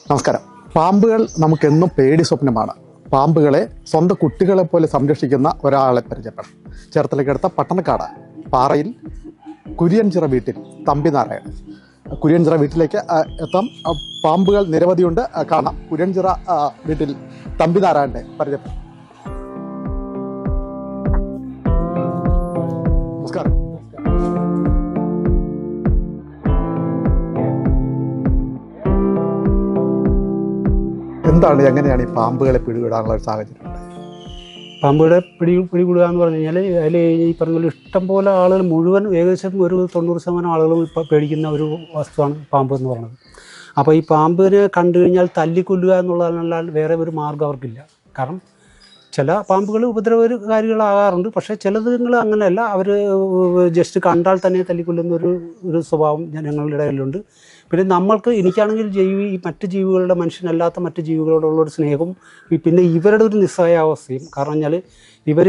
നമസ്കാരം. പാമ്പുകൾ നമുക്കെന്നും പേടി സ്വപ്നമാണ്. പാമ്പുകളെ സ്വന്തം കുട്ടികളെ പോലെ സംരക്ഷിക്കുന്ന ഒരാളെ പരിചയപ്പെടാം. ചേർത്തലയ്ക്കടുത്ത പട്ടണക്കാട് പാറയിൽ കുര്യൻചിറ വീട്ടിൽ തമ്പിനാരായണൻ. കുര്യൻചിറ വീട്ടിലേക്ക് എത്താം. പാമ്പുകൾ നിരവധിയുണ്ട്, കാണാം. കുര്യൻചിറ വീട്ടിൽ തമ്പിനാരായണനെ പരിചയപ്പെടാം. നമസ്കാരം. എന്താണ്, എങ്ങനെയാണ് ഈ പാമ്പുകളെ പിടികൂടാനുള്ള ഒരു സാഹചര്യം? പാമ്പുകളെ പിടികൂടുക എന്ന് പറഞ്ഞു കഴിഞ്ഞാൽ അതിൽ ഈ പറഞ്ഞ പോലെ ഇഷ്ടംപോലെ ആളുകൾ മുഴുവൻ ഏകദേശം ഒരു 90% ആളുകളും ഇപ്പോൾ പേടിക്കുന്ന ഒരു വസ്തുവാണ് പാമ്പ് എന്ന് പറയുന്നത്. അപ്പോൾ ഈ പാമ്പിനെ കണ്ടു കഴിഞ്ഞാൽ തല്ലിക്കൊല്ലുക എന്നുള്ളതല്ലാതെ വേറെ ഒരു മാർഗ്ഗം അവർക്കില്ല. കാരണം ചില പാമ്പുകൾ ഉപദ്രവകാരികളാകാറുണ്ട്, പക്ഷേ ചിലതുങ്ങൾ അങ്ങനെയല്ല. അവർ ജസ്റ്റ് കണ്ടാൽ തന്നെ തല്ലിക്കൊല്ലുന്ന ഒരു സ്വഭാവം ഞങ്ങളുടെ ഇടയിലുണ്ട്. പിന്നെ എനിക്കാണെങ്കിൽ മറ്റ് ജീവികളുടെ, മനുഷ്യനല്ലാത്ത മറ്റ് ജീവികളോടുള്ളൊരു സ്നേഹവും പിന്നെ ഇവരുടെ ഒരു നിസ്സഹായാവസ്ഥയും. കാരണം പറഞ്ഞാൽ ഇവർ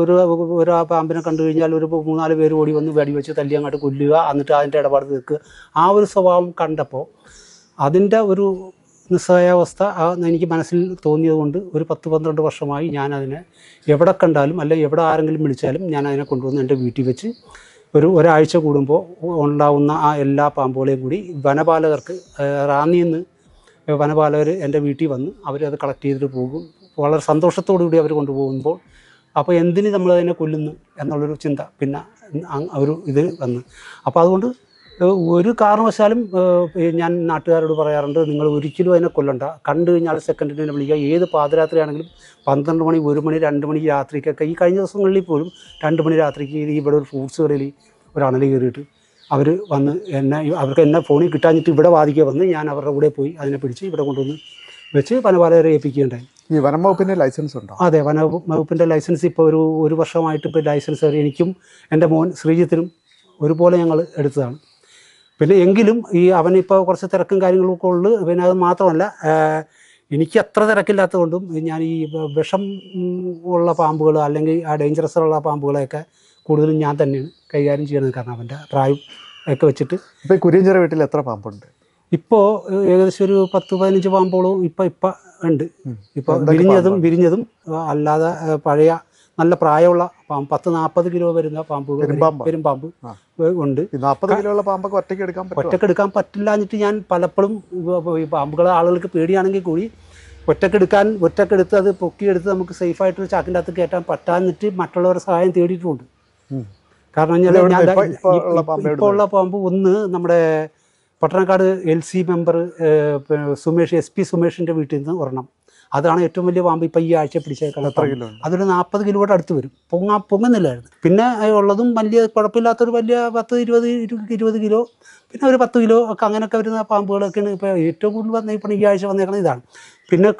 ഒരു പാമ്പിനെ കണ്ടു കഴിഞ്ഞാൽ ഒരു 3-4 പേര് ഓടി വന്ന് വെടിവെച്ച് തല്ലി അങ്ങോട്ട് കൊല്ലുക, എന്നിട്ട് അതിൻ്റെ ഇടപാട് തീർക്കുക. ആ ഒരു സ്വഭാവം കണ്ടപ്പോൾ അതിൻ്റെ ഒരു നിസ്സഹായാവസ്ഥ എനിക്ക് മനസ്സിൽ തോന്നിയതുകൊണ്ട് ഒരു 10-12 വർഷമായി ഞാനതിനെ എവിടെ കണ്ടാലും അല്ലെങ്കിൽ എവിടെ ആരെങ്കിലും വിളിച്ചാലും ഞാനതിനെ കൊണ്ടുവന്ന് എൻ്റെ വീട്ടിൽ വെച്ച് ഒരാഴ്ച കൂടുമ്പോൾ ഉണ്ടാവുന്ന ആ എല്ലാ പാമ്പുകളെയും കൂടി വനപാലകർക്ക്, റാന്നിയിൽ നിന്ന് വനപാലകർ എൻ്റെ വീട്ടിൽ വന്ന് അവരത് കളക്ട് ചെയ്തിട്ട് പോകും. വളരെ സന്തോഷത്തോടു കൂടി അവർ കൊണ്ടുപോകുമ്പോൾ അപ്പോൾ എന്തിന് നമ്മളതിനെ കൊല്ലുന്നു എന്നുള്ളൊരു ചിന്ത പിന്നെ ഇത് വന്ന്. അപ്പോൾ അതുകൊണ്ട് ഒരു കാരണവശാലും ഞാൻ നാട്ടുകാരോട് പറയാറുണ്ട്, നിങ്ങൾ ഒരിക്കലും അതിനെ കൊല്ലണ്ട. കണ്ടു കഴിഞ്ഞാൽ സെക്കൻഡിന് തന്നെ വിളിക്കുക. ഏത് പാതിരാത്രിയാണെങ്കിലും 12 മണി, 1 മണി, 2 മണി രാത്രിക്കൊക്കെ, ഈ കഴിഞ്ഞ ദിവസങ്ങളിൽ പോലും 2 മണി രാത്രിക്ക് ഇവിടെ ഒരു ഫ്രൂട്ട്സ് കടയിൽ ഒരു അണലി കയറിയിട്ട് അവർ വന്ന് അവർക്ക് എന്നെ ഫോണിൽ കിട്ടാഞ്ഞിട്ട് ഇവിടെ വാദിക്കുക വന്ന് ഞാൻ അവരുടെ കൂടെ പോയി അതിനെ പിടിച്ച് ഇവിടെ കൊണ്ടുവന്ന് വെച്ച് വനപാലകരെ ഏൽപ്പിക്കുകയുണ്ടായി. ഈ വനംവകുപ്പിൻ്റെ ലൈസൻസ് ഉണ്ടോ? അതെ, വനംവകുപ്പിൻ്റെ ലൈസൻസ് ഇപ്പോൾ ഒരു വർഷമായിട്ട് ഇപ്പോൾ ലൈസൻസ് എനിക്കും എൻ്റെ മോൻ ശ്രീജിത്തിനും ഒരുപോലെ ഞങ്ങൾ എടുത്തതാണ്. പിന്നെ എങ്കിലും അവനിപ്പോൾ കുറച്ച് തിരക്കും കാര്യങ്ങളൊക്കെ ഉള്ളു. പിന്നെ അത് മാത്രമല്ല, എനിക്ക് അത്ര തിരക്കില്ലാത്തതുകൊണ്ടും ഞാൻ ഈ വിഷം ഉള്ള പാമ്പുകൾ അല്ലെങ്കിൽ ആ ഡേഞ്ചറസ് ഉള്ള പാമ്പുകളെയൊക്കെ കൂടുതലും ഞാൻ തന്നെയാണ് കൈകാര്യം ചെയ്യുന്നത്. കാരണം അവൻ്റെ പ്രായം ഒക്കെ വെച്ചിട്ട്. ഇപ്പോൾ കുര്യൻചിറ വീട്ടിൽ എത്ര പാമ്പുണ്ട്? ഇപ്പോൾ ഏകദേശം ഒരു 10-15 പാമ്പോളം ഇപ്പം ഉണ്ട്. ഇപ്പോൾ വിരിഞ്ഞതും അല്ലാതെ പഴയ നല്ല പ്രായമുള്ള പാമ്പ് 10-40 കിലോ വരുന്ന പെരുമ്പാമ്പ് ഉണ്ട്. 40 കിലോ ഉള്ള പാമ്പൊക്കെ ഒറ്റക്കെടുക്കാൻ പറ്റില്ല എന്നിട്ട് ഞാൻ പലപ്പോഴും ഈ പാമ്പുകളെ ആളുകൾക്ക് പേടിയാണെങ്കിൽ കൂടി ഒറ്റക്കെടുത്ത് അത് പൊക്കിയെടുത്ത് നമുക്ക് സേഫായിട്ടൊരു ചാക്കിൻ്റെ അകത്ത് കയറ്റാൻ പറ്റാന്നിട്ട് മറ്റുള്ളവരുടെ സഹായം തേടിയിട്ടുമുണ്ട്. കാരണം ഇപ്പോൾ ഉള്ള പാമ്പ് ഒന്ന് നമ്മുടെ Pattanakkad LC member Sumesh, SP സുമേഷിൻ്റെ വീട്ടിൽ നിന്ന് ഒരെണ്ണം. അതാണ് ഏറ്റവും വലിയ പാമ്പ് ഇപ്പോൾ ഈ ആഴ്ച പിടിച്ചേക്കണം. അതൊരു 40 കിലോയുടെ അടുത്ത് വരും. പൊങ്ങുന്നില്ലായിരുന്നു. പിന്നെ ഉള്ളതും വലിയ കുഴപ്പമില്ലാത്തൊരു വലിയ 10-20 കിലോ, പിന്നെ ഒരു 10 കിലോ ഒക്കെ അങ്ങനെയൊക്കെ വരുന്ന പാമ്പുകളൊക്കെയാണ് ഇപ്പോൾ ഏറ്റവും കൂടുതൽ ഇപ്പോൾ ഈ ആഴ്ച വന്നേക്കുന്നത് ഇതാണ്. പിന്നെ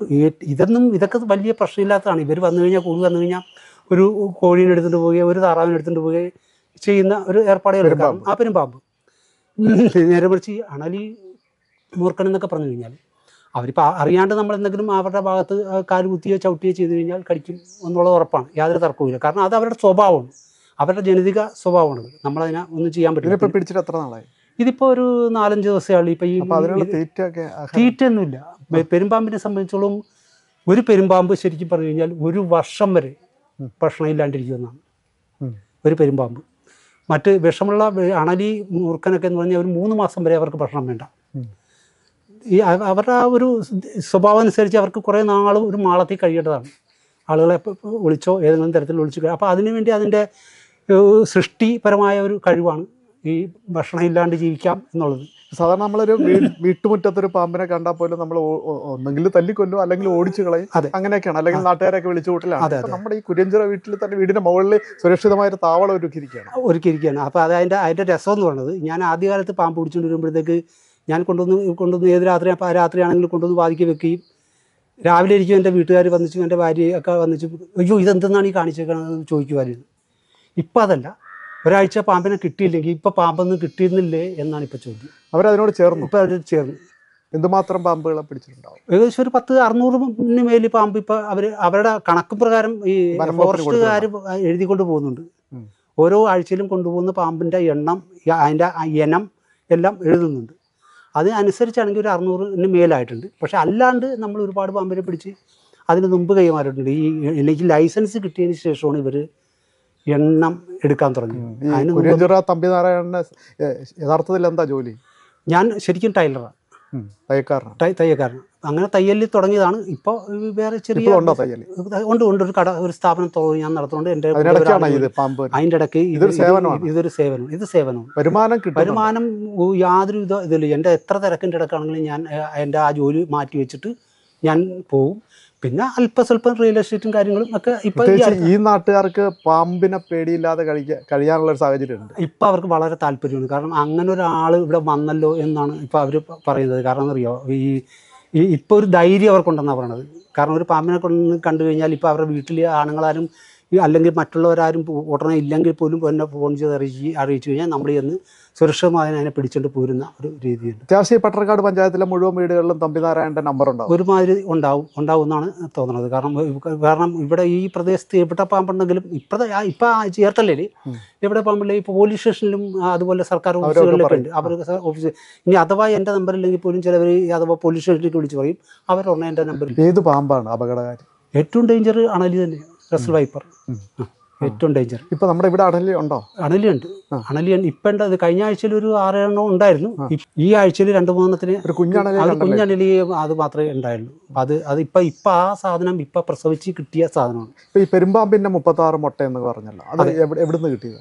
ഇതൊക്കെ വലിയ പ്രശ്നമില്ലാത്തതാണ്. ഇവർ വന്നു കഴിഞ്ഞാൽ ഒരു കോഴീനെ എടുത്തുകൊണ്ട് പോവുകയോ ഒരു താറാവിനെ എടുത്തുകൊണ്ട് പോവുകയോ ചെയ്യുന്ന ഒരു ഏർപ്പാടുകൾ എടുക്കാം. ആ പെരുമ്പാമ്പ് നേരെ മറിച്ച് അണലി, മൂർഖൻ എന്നൊക്കെ പറഞ്ഞു കഴിഞ്ഞാൽ അവരിപ്പോൾ അറിയാണ്ട് നമ്മൾ എന്തെങ്കിലും അവരുടെ ഭാഗത്ത് കാല് കുത്തിയോ ചവിട്ടിയോ ചെയ്ത് കഴിഞ്ഞാൽ കടിക്കും എന്നുള്ളത് ഉറപ്പാണ്. യാതൊരു തർക്കവുമില്ല. കാരണം അത് അവരുടെ സ്വഭാവമാണ്, അവരുടെ ജനിതക സ്വഭാവമാണത്. നമ്മളതിനെ ഒന്നും ചെയ്യാൻ പറ്റില്ല. പിടിച്ചിട്ട് എത്ര നാളായി? ഇതിപ്പോൾ ഒരു 4-5 ദിവസമാണ്. ഇപ്പോൾ ഈ തീറ്റയൊന്നുമില്ല. പെരുമ്പാമ്പിനെ സംബന്ധിച്ചോളം ഒരു പെരുമ്പാമ്പ് ശരിക്കും പറഞ്ഞു കഴിഞ്ഞാൽ 1 വർഷം വരെ ഭക്ഷണം ഇല്ലാണ്ടിരിക്കുമെന്നാണ് ഒരു പെരുമ്പാമ്പ്. മറ്റ് വിഷമുള്ള അണലി, മൂർഖനൊക്കെ എന്ന് പറഞ്ഞാൽ ഒരു 3 മാസം വരെ അവർക്ക് ഭക്ഷണം വേണ്ട. അവരുടെ ആ ഒരു സ്വഭാവം അനുസരിച്ച് അവർക്ക് കുറേ നാൾ ഒരു മാളത്തിൽ കഴിയേണ്ടതാണ്. ആളുകളെ ഒളിച്ചോ ഏതെങ്കിലും തരത്തിൽ ഒളിച്ചു. അപ്പോൾ അതിനുവേണ്ടി അതിൻ്റെ സൃഷ്ടിപരമായ ഒരു കഴിവാണ് ഈ ഭക്ഷണം ഇല്ലാണ്ട് ജീവിക്കാം എന്നുള്ളത്. സാധാരണ നമ്മളൊരു വീട്ടുമുറ്റത്തൊരു പാമ്പിനെ കണ്ടാൽ പോലും നമ്മൾ ഒന്നെങ്കിൽ തല്ലിക്കൊല്ലും അല്ലെങ്കിൽ ഓടിച്ചു കളയും, അങ്ങനെയൊക്കെയാണ്. അല്ലെങ്കിൽ നാട്ടുകാരൊക്കെ വിളിച്ചു കൂട്ടിലാണ്. നമ്മുടെ ഈ കുര്യൻചിറ വീട്ടിൽ തന്നെ വീടിന്റെ മുകളിൽ സുരക്ഷിതമായൊരു താവളം ഒരുക്കിയിരിക്കുകയാണ്. അപ്പോൾ അതിൻ്റെ രസം എന്ന് പറയുന്നത്, ഞാൻ ആദ്യകാലത്ത് പാമ്പ് പിടിച്ചുകൊണ്ട് വരുമ്പോഴത്തേക്ക് ഞാൻ കൊണ്ടുവന്ന് ഏത് രാത്രിയാണെങ്കിലും കൊണ്ടുവന്ന് വാതിക്ക് വെക്കുകയും രാവിലെ ഇരിക്കും എൻ്റെ വീട്ടുകാർ വന്നിച്ചു, എൻ്റെ ഭാര്യയൊക്കെ വന്നിച്ചു, അയ്യോ ഇതെന്തെന്നാണ് ഈ കാണിച്ചേക്കണമെന്ന് ചോദിക്കുമായിരുന്നു. ഇപ്പം അതല്ല, ഒരാഴ്ച പാമ്പിനെ കിട്ടിയില്ലെങ്കിൽ ഇപ്പോൾ പാമ്പൊന്നും കിട്ടിയിരുന്നില്ലേ എന്നാണ് ഇപ്പോൾ ചോദ്യം. അവരതിനോട് ചേർന്നു. ഇപ്പോൾ അവർ ചേർന്നു. എന്തുമാത്രം പാമ്പുകളെ പിടിച്ചിട്ടുണ്ടാവും? ഏകദേശം ഒരു 1000-600 മേലിൽ പാമ്പ് ഇപ്പോൾ അവരുടെ കണക്ക് പ്രകാരം ഈ ഫോറസ്റ്റുകാർ എഴുതിക്കൊണ്ട് പോകുന്നുണ്ട്. ഓരോ ആഴ്ചയിലും കൊണ്ടുപോകുന്ന പാമ്പിൻ്റെ എണ്ണം, അതിൻ്റെ ഇനം എല്ലാം എഴുതുന്നുണ്ട്. അതിനനുസരിച്ചാണെങ്കിൽ ഒരു 600 മേലായിട്ടുണ്ട്. പക്ഷെ അല്ലാണ്ട് നമ്മൾ ഒരുപാട് പാമ്പിനെ പിടിച്ച് അതിന് മുമ്പ് കൈമാറിയിട്ടുണ്ട്. എനിക്ക് ലൈസൻസ് കിട്ടിയതിന് ശേഷമാണ് ഇവർ എണ്ണം എടുക്കാൻ തുടങ്ങി. കുര്യഞ്ചിറ തമ്പിനാരായണന് യഥാർത്ഥത്തിൽ എന്താ ജോലി? ഞാൻ ശരിക്കും ടൈലറാണ്, തയ്യക്കാരനാണ്. അങ്ങനെ തയ്യലിൽ തുടങ്ങിയതാണ്. ഇപ്പോൾ വേറെ ചെറിയ ഉണ്ട് ഒരു കട, ഒരു സ്ഥാപനം ഞാൻ നടത്തുന്നുണ്ട്. എൻ്റെ അതിൻ്റെ ഇടയ്ക്ക് ഇതൊരു സേവനം, ഇത് സേവനമാണ്. വരുമാനം യാതൊരു ഇതില്ല. എൻ്റെ എത്ര തിരക്കിൻ്റെ ഇടയ്ക്കാണെങ്കിലും ഞാൻ എൻ്റെ ആ ജോലി മാറ്റി വെച്ചിട്ട് ഞാൻ പോവും. പിന്നെ അല്പസ്വല്പം റിയൽ എസ്റ്റേറ്റും കാര്യങ്ങളും ഒക്കെ ഇപ്പം ഈ നാട്ടുകാർക്ക് പാമ്പിനെ പേടിയില്ലാതെ കഴിയാനുള്ള ഒരു സാഹചര്യം ഉണ്ട്. ഇപ്പം അവർക്ക് വളരെ താല്പര്യമാണ്. കാരണം അങ്ങനെ ഒരാൾ ഇവിടെ വന്നല്ലോ എന്നാണ് ഇപ്പം അവർ പറയുന്നത്. കാരണം എന്നറിയോ, ഇപ്പോൾ ഒരു ധൈര്യം അവർക്കുണ്ടെന്നാണ് പറയണത്. കാരണം ഒരു പാമ്പിനെ കണ്ടു കഴിഞ്ഞാൽ ഇപ്പോൾ അവരുടെ വീട്ടിൽ ആണുങ്ങളാരും അല്ലെങ്കിൽ മറ്റുള്ളവരാരും ഉടനെ ഇല്ലെങ്കിൽ പോലും എന്നെ ഫോൺ ചെയ്ത് അറിയിച്ചു കഴിഞ്ഞാൽ നമ്മൾ ചെന്ന് സുരക്ഷിതമായി അതിനെ പിടിച്ചുകൊണ്ട് പോരുന്ന ഒരു രീതിയുണ്ട്. അത്യാവശ്യം പട്ടർക്കാട് പഞ്ചായത്തിലെ മുഴുവൻ വീടുകളിലും തമ്പിനാരായണൻ്റെ നമ്പർ ഉണ്ടാവും. ഒരുമാതിരി ഉണ്ടാവും എന്നാണ് തോന്നുന്നത്. കാരണം ഇവിടെ ഈ പ്രദേശത്ത് എവിടെ പാമ്പുണ്ടെങ്കിലും ഇപ്പം ചേർത്തലയിൽ എവിടെ പാമ്പില്ല, ഇപ്പോൾ പോലീസ് സ്റ്റേഷനിലും അതുപോലെ സർക്കാർ ഓഫീസുകളിലൊക്കെ ഉണ്ട്. അവർ ഓഫീസ് ഇനി അഥവാ എൻ്റെ നമ്പറില്ലെങ്കിൽ പോലും ചിലവർ അഥവാ പോലീസ് സ്റ്റേഷനിലേക്ക് വിളിച്ച് പറയും അവരുടനെ എൻ്റെ നമ്പറിൽ. ഏത് പാമ്പാണ് അപകടകാരി? ഏറ്റവും ഡേഞ്ചർ അണലി തന്നെ, റസൽ വൈപ്പർ ഏറ്റവും ഡേഞ്ചർ. ഇപ്പൊ നമ്മുടെ ഇവിടെ അണലി ഉണ്ടോ? അണലിയുണ്ട്. ഇപ്പം ഉണ്ട്. കഴിഞ്ഞ ആഴ്ചയിൽ ഒരു 6 ഉണ്ടായിരുന്നു. ഈ ആഴ്ചയിൽ 2-3 കുഞ്ഞണലി അത് മാത്രമേ ഉണ്ടായുള്ളൂ. ഇപ്പൊ ആ സാധനം ഇപ്പൊ പ്രസവിച്ച് കിട്ടിയ സാധനമാണ്. ഈ പെരുമ്പാമ്പിന്റെ 36 മുട്ട എന്ന് പറഞ്ഞല്ലോ, അത് എവിടുന്ന് കിട്ടിയത്?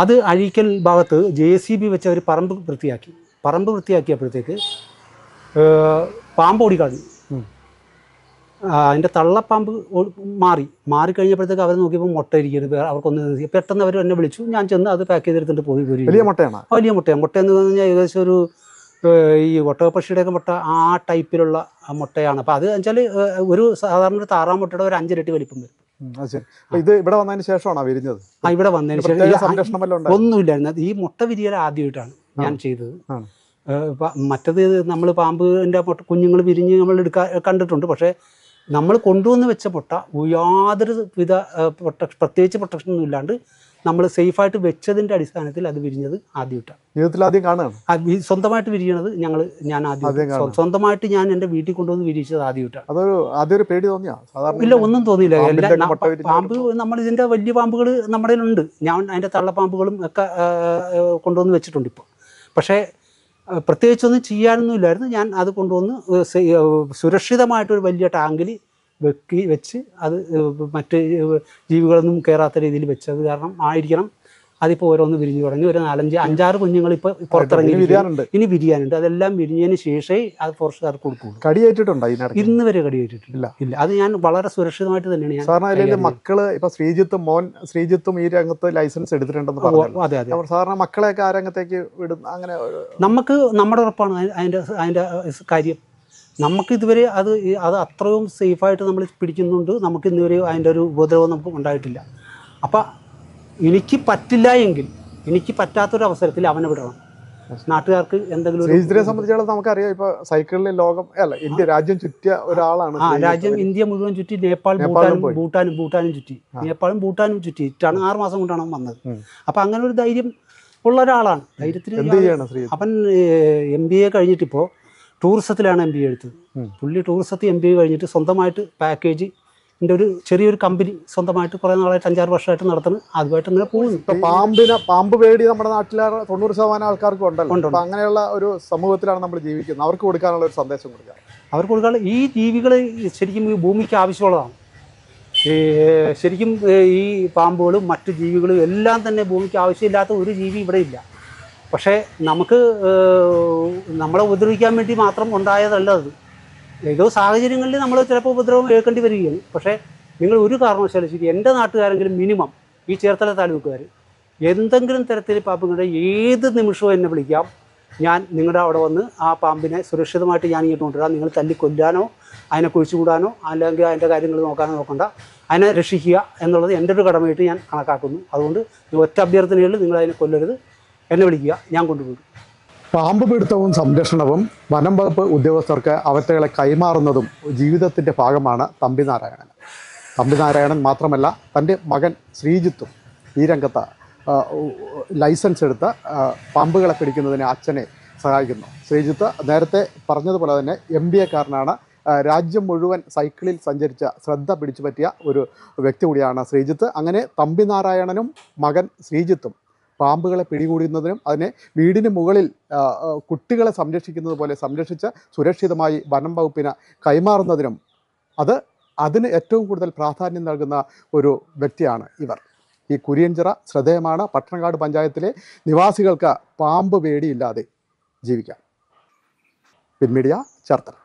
അത് അഴീക്കൽ ഭാഗത്ത് JCB വെച്ച് അവർ പറമ്പ് വൃത്തിയാക്കിയപ്പോഴത്തേക്ക് പാമ്പ് ഓടിക്കളഞ്ഞു. അതിൻ്റെ തള്ളപ്പാമ്പ് മാറിക്കഴിഞ്ഞപ്പോഴത്തേക്ക് അവർ നോക്കിയപ്പോൾ മുട്ട ഇരിക്കുന്നത് അവർക്കൊന്ന് പെട്ടെന്ന് അവർ എന്നെ വിളിച്ചു. ഞാൻ ചെന്ന് അത് പാക്ക് ചെയ്തെടുത്തിട്ട് പോയി. വലിയ മുട്ടയാണ്. മുട്ടയെന്ന് പറഞ്ഞാൽ ഏകദേശം ഒരു ഈ ഒട്ടകപ്പക്ഷിയുടെയൊക്കെ മുട്ട ആ ടൈപ്പിലുള്ള മുട്ടയാണ്. അപ്പോൾ അത് വെച്ചാൽ ഒരു സാധാരണ ഒരു താറാം മുട്ടയുടെ ഒരു 5 ഇരട്ടി വലിപ്പം വരും. ഇത് ഇവിടെ വന്നതിന് ശേഷമാണോ വിരിഞ്ഞത്? ഇവിടെ വന്നതിന് ശേഷം ഒന്നുമില്ലായിരുന്നു. ഈ മുട്ട വിരിയൽ ആദ്യമായിട്ടാണ് ഞാൻ ചെയ്തത്. മറ്റത് നമ്മൾ പാമ്പിൻ്റെ കുഞ്ഞുങ്ങൾ വിരിഞ്ഞ് നമ്മൾ കണ്ടിട്ടുണ്ട്. പക്ഷേ നമ്മൾ കൊണ്ടുവന്ന് വെച്ച മുട്ട യാതൊരു വിധ പ്രത്യേകിച്ച് പ്രൊട്ടക്ഷനൊന്നും ഇല്ലാണ്ട് നമ്മൾ സേഫായിട്ട് വെച്ചതിൻ്റെ അടിസ്ഥാനത്തിൽ അത് വിരിഞ്ഞത് ആദ്യമായിട്ടാണ്. ജീവിതത്തിൽ ആദ്യം കാണുകയാണ് സ്വന്തമായിട്ട് വിരിയണത്. ഞാൻ ആദ്യം സ്വന്തമായിട്ട് ഞാൻ എൻ്റെ വീട്ടിൽ കൊണ്ടുവന്ന് വിരിച്ചത് ആദ്യമായിട്ടാണ്. അതൊരു പേടി തോന്നിയാ? ഇല്ല, ഒന്നും തോന്നിയില്ല. പാമ്പ് നമ്മൾ ഇതിൻ്റെ വലിയ പാമ്പുകൾ നമ്മുടെ ഉണ്ട്. ഞാൻ അതിൻ്റെ തള്ളപ്പാമ്പുകളും ഒക്കെ കൊണ്ടുവന്ന് വെച്ചിട്ടുണ്ട് ഇപ്പോൾ. പക്ഷേ പ്രത്യേകിച്ചൊന്നും ചെയ്യാനൊന്നും ഇല്ലായിരുന്നു. ഞാൻ അത് കൊണ്ടുവന്ന് സുരക്ഷിതമായിട്ടൊരു വലിയ ടാങ്കിൽ വെച്ച് അത് മറ്റ് ജീവികളൊന്നും കയറാത്ത രീതിയിൽ വെച്ചത് കാരണം ആയിരിക്കണം അതിപ്പോൾ ഓരോന്ന് വിരിഞ്ഞു തുടങ്ങി. ഒരു 4-5 കുഞ്ഞുങ്ങൾ ഇപ്പോൾ പുറത്തിറങ്ങി ഇനി വിരിയാനുണ്ട്. അതെല്ലാം വിരിഞ്ഞതിന് ശേഷമേ അത് ഫോറസ്റ്റുകാർക്ക് കൊടുക്കുള്ളൂ. കടിയേറ്റിട്ടുണ്ടോ? ഇന്ന് വരെ കടിയേറ്റിട്ടില്ല. ഇല്ല, അത് ഞാൻ വളരെ സുരക്ഷിതമായിട്ട് തന്നെയാണ് ഞാൻ. സാധാരണ മക്കള് ഇപ്പൊ ശ്രീജിത്തും ഈ രംഗത്ത് ലൈസൻസ് എടുത്തിട്ടുണ്ടെന്ന് പറഞ്ഞു. അതെ. സാധാരണ മക്കളെയൊക്കെ ആ രംഗത്തേക്ക് വിടും. അങ്ങനെ നമുക്ക് നമ്മുടെ ഉറപ്പാണ് അതിൻ്റെ കാര്യം. നമുക്ക് ഇതുവരെ അത് അത്രയും സേഫായിട്ട് നമ്മൾ പിടിക്കുന്നുണ്ട്. നമുക്ക് ഇന്നുവരെ അതിൻ്റെ ഒരു ഉപദ്രവം നമുക്ക് ഉണ്ടായിട്ടില്ല. അപ്പം എനിക്ക് പറ്റില്ല എങ്കിൽ എനിക്ക് പറ്റാത്തൊരവസരത്തിൽ അവനെ വിടണം. നാട്ടുകാർക്ക് എന്തെങ്കിലും ശ്രീജിത്തിനെ സംബന്ധിച്ചിടത്തോളം നമുക്കറിയാം, ഇപ്പൊ സൈക്കിളിൽ രാജ്യം ചുറ്റിയ ഒരാളാണ്. രാജ്യം ഇന്ത്യ മുഴുവൻ ചുറ്റി, ഭൂട്ടാനും ചുറ്റി, നേപ്പാളും ഭൂട്ടാനും ചുറ്റിയിട്ടാണ് 6 മാസം കൊണ്ടാണ് വന്നത്. അപ്പം അങ്ങനെ ഒരു ധൈര്യം ഉള്ള ഒരാളാണ്. ധൈര്യത്തിന് അവൻ MBA കഴിഞ്ഞിട്ടിപ്പോൾ ടൂറിസത്തിലാണ് MBA എടുത്തത്. പുള്ളി ടൂറിസത്തിൽ MBA കഴിഞ്ഞിട്ട് സ്വന്തമായിട്ട് പാക്കേജിൻ്റെ ഒരു ചെറിയൊരു കമ്പനി സ്വന്തമായിട്ട് കുറേ നാളായിട്ട് 5-6 വർഷമായിട്ട് നടത്തുന്നു. അതുമായിട്ട് ഇങ്ങനെ പോകുന്നു. പാമ്പ് പേടി നമ്മുടെ നാട്ടിലെ 90% ആൾക്കാർക്ക് ഉണ്ടല്ലോ. അങ്ങനെയുള്ള ഒരു സമൂഹത്തിലാണ് നമ്മൾ ജീവിക്കുന്നത്. അവർക്ക് കൊടുക്കാനുള്ള ഒരു സന്ദേശം കൊടുക്കുക. ഈ ജീവികൾ ശരിക്കും ഈ ഭൂമിക്ക് ആവശ്യമുള്ളതാണ്. ശരിക്കും ഈ പാമ്പുകളും മറ്റു ജീവികളും എല്ലാം തന്നെ ഭൂമിക്ക് ആവശ്യമില്ലാത്ത ഒരു ജീവി ഇവിടെ ഇല്ല. പക്ഷേ നമുക്ക് നമ്മളെ ഉപദ്രവിക്കാൻ വേണ്ടി മാത്രം ഉണ്ടായതല്ല അത്. ഏതോ സാഹചര്യങ്ങളിൽ നമ്മൾ ചിലപ്പോൾ ഉപദ്രവം കേൾക്കേണ്ടി വരികയാണ്. പക്ഷേ നിങ്ങൾ ഒരു കാരണവശാലും ശരി, എൻ്റെ നാട്ടുകാരെങ്കിലും മിനിമം ഈ ചേർത്തല താലൂക്കുകാർ എന്തെങ്കിലും തരത്തിൽ പാമ്പുകളുടെ ഏത് നിമിഷവും എന്നെ വിളിക്കാം. ഞാൻ നിങ്ങളുടെ അവിടെ വന്ന് ആ പാമ്പിനെ സുരക്ഷിതമായിട്ട് ഞാൻ ഇങ്ങോട്ട് കൊണ്ടുവരാം. നിങ്ങൾ തല്ലി കൊല്ലാനോ അതിനെ കുഴിച്ചുകൂടാനോ അല്ലെങ്കിൽ അതിൻ്റെ കാര്യങ്ങൾ നോക്കാനോ നോക്കണ്ട, അതിനെ രക്ഷിക്കുക എന്നുള്ളത് എൻ്റെ ഒരു കടമയായിട്ട് ഞാൻ കണക്കാക്കുന്നു. അതുകൊണ്ട് ഒറ്റ അഭ്യർത്ഥനയിൽ നിങ്ങൾ അതിനെ കൊല്ലരുത്, എന്നെ വിളിക്കുക, ഞാൻ കൊണ്ടുപോകും. പാമ്പ് പിടുത്തവും സംരക്ഷണവും വനം വകുപ്പ് ഉദ്യോഗസ്ഥർക്ക് അവറ്റകളെ കൈമാറുന്നതും ജീവിതത്തിൻ്റെ ഭാഗമാണ് തമ്പിനാരായണൻ. തമ്പിനാരായണൻ മാത്രമല്ല, തൻ്റെ മകൻ ശ്രീജിത്തും ഈ രംഗത്ത് ലൈസൻസ് എടുത്ത് പാമ്പുകളെ പിടിക്കുന്നതിന് അച്ഛനെ സഹായിക്കുന്നു. ശ്രീജിത്ത് നേരത്തെ പറഞ്ഞതുപോലെ തന്നെ MBA കാരനാണ്. രാജ്യം മുഴുവൻ സൈക്കിളിൽ സഞ്ചരിച്ച ശ്രദ്ധ പിടിച്ചു പറ്റിയ ഒരു വ്യക്തി കൂടിയാണ് ശ്രീജിത്ത്. അങ്ങനെ തമ്പിനാരായണനും മകൻ ശ്രീജിത്തും പാമ്പുകളെ പിടികൂടുന്നതിനും അതിനെ വീടിന് മുകളിൽ കുട്ടികളെ സംരക്ഷിക്കുന്നത് പോലെ സംരക്ഷിച്ച് സുരക്ഷിതമായി വനം വകുപ്പിന് കൈമാറുന്നതിനും അതിന് ഏറ്റവും കൂടുതൽ പ്രാധാന്യം നൽകുന്ന ഒരു വ്യക്തിയാണ് ഇവർ. ഈ കുര്യഞ്ചിറ ശ്രദ്ധേയമാണ്. പട്ടണക്കാട് പഞ്ചായത്തിലെ നിവാസികൾക്ക് പാമ്പ് പേടിയില്ലാതെ ജീവിക്കാം. പിൻമീഡിയ ചേർത്തല.